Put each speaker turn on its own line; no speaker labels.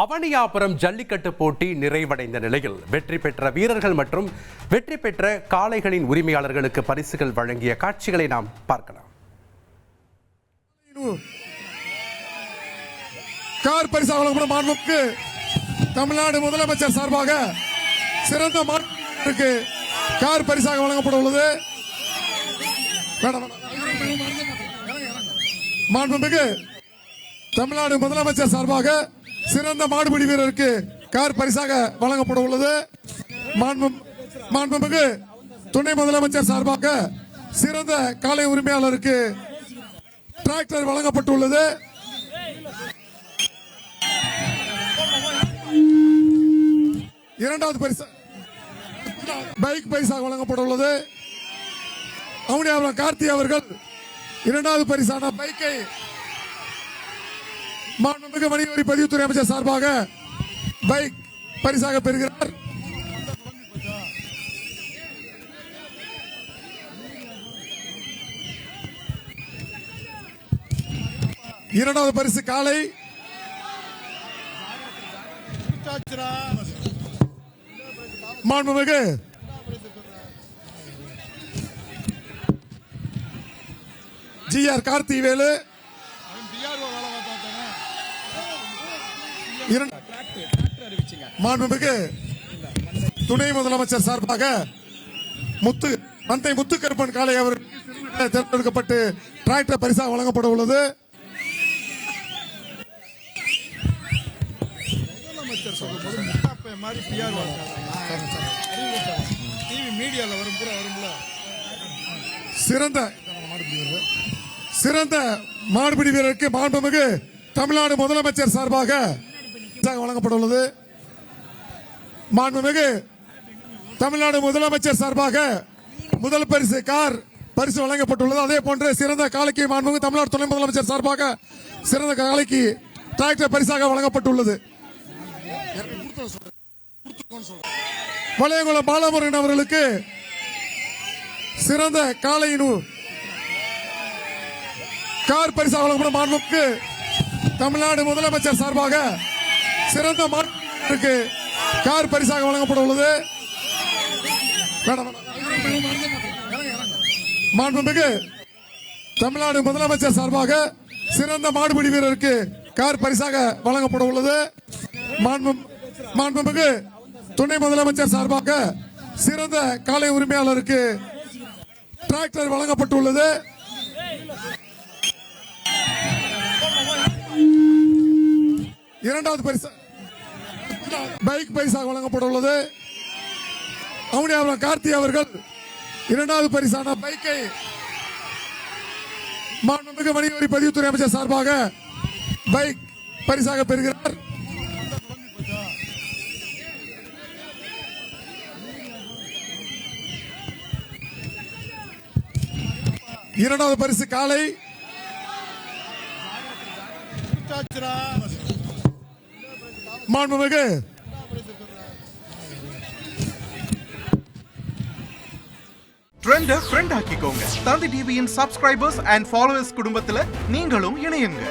அவனியாபுரம் ஜல்லிக்கட்டு போட்டி நிறைவடைந்த நிலையில் வெற்றி பெற்ற வீரர்கள் மற்றும் வெற்றி பெற்ற காளைகளின் உரிமையாளர்களுக்கு பரிசுகள் வழங்கிய காட்சிகளை நாம் பார்க்கலாம்.
கார் பரிசு வழங்கப்படும் மாண்புக்கு தமிழ்நாடு முதலமைச்சர் சார்பாக சிறந்த மாற்றுக்கு கார் பரிசாக வழங்கப்பட உள்ளது. மாண்புமிகு தமிழ்நாடு முதலமைச்சர் சார்பாக சிறந்த மாடுபிடி வீரருக்கு கார் பரிசாக வழங்கப்பட உள்ளது. மாண்புமிகு துணை முதலமைச்சர் சார்பாக சிறந்த காளை உரிமையாளருக்கு டிராக்டர் வழங்கப்பட்டுள்ளது. இரண்டாவது பரிசு பைக் பரிசாக வழங்கப்பட உள்ளது. அவனியாபுரம் கார்த்தி அவர்கள் இரண்டாவது பரிசான பைக்கை மாண்புமிகு வணிகவரி பதிவுத்துறை அமைச்சர் சார்பாக பைக் பரிசாக பெறுகிறார். இரண்டாவது பரிசு காளை மாண்புமிகு ஜிஆர் கார்த்திவேலு மாண்புமிகு துணை முதலமைச்சர் சார்பாக மந்தை முத்துக்கருப்பன் காளை அவர் தேர்ந்தெடுக்கப்பட்டு டிராக்டர் பரிசாக வழங்கப்பட உள்ளது. சிறந்த மாடுபிடி வீரருக்கு மாண்புமிகு தமிழ்நாடு முதலமைச்சர் சார்பாக வழங்கப்பட உள்ளது. மாண்புமிகு தமிழ்நாடு முதலமைச்சர் சார்பாக முதல் பரிசு கார் பரிசு வழங்கப்பட்டுள்ளது. அதே போன்று சிறந்த காளைக்கு மாண்புமிகு தமிழ்நாடு துணை முதலமைச்சர் சார்பாக சிறந்த காளைக்கு டிராக்டர் பரிசாக வழங்கப்பட்டுள்ளது. வளையங்குளம் பாலமுருகன் அவர்களுக்கு சிறந்த காளையின் கார் பரிசாக வழங்கப்படும் மாண்புக்கு தமிழ்நாடு முதலமைச்சர் சார்பாக சிறந்த மாட்டுக்கு கார் பரிசாக வழங்கப்பட உள்ளது. மாண்புமிகு தமிழ்நாடு முதலமைச்சர் சார்பாக சிறந்த மாடுபிடி வீரருக்கு கார் பரிசாக வழங்கப்பட உள்ளது. மாண்புமிகு துணை முதலமைச்சர் சார்பாக சிறந்த காளை உரிமையாளருக்கு டிராக்டர் வழங்கப்பட்டுள்ளது. இரண்டாவது பரிசு பைக் பரிசாக வழங்கப்பட உள்ளது. அவனியாபுரம் கார்த்தி அவர்கள் இரண்டாவது பரிசான பைக்கை மாண்புமிகு வணிகவரி பதிவுத்துறை அமைச்சர் சார்பாக பைக் பரிசாக பெறுகிறார். இரண்டாவது பரிசு காளை மாண்புமிகு
ட்ரெண்ட் ஃப்ரெண்ட் ஆக்கிக்கோங்க. தந்தி டிவியின் சப்ஸ்கிரைபர்ஸ் அண்ட் ஃபாலோவர்ஸ் குடும்பத்துல நீங்களும் இணையுங்க.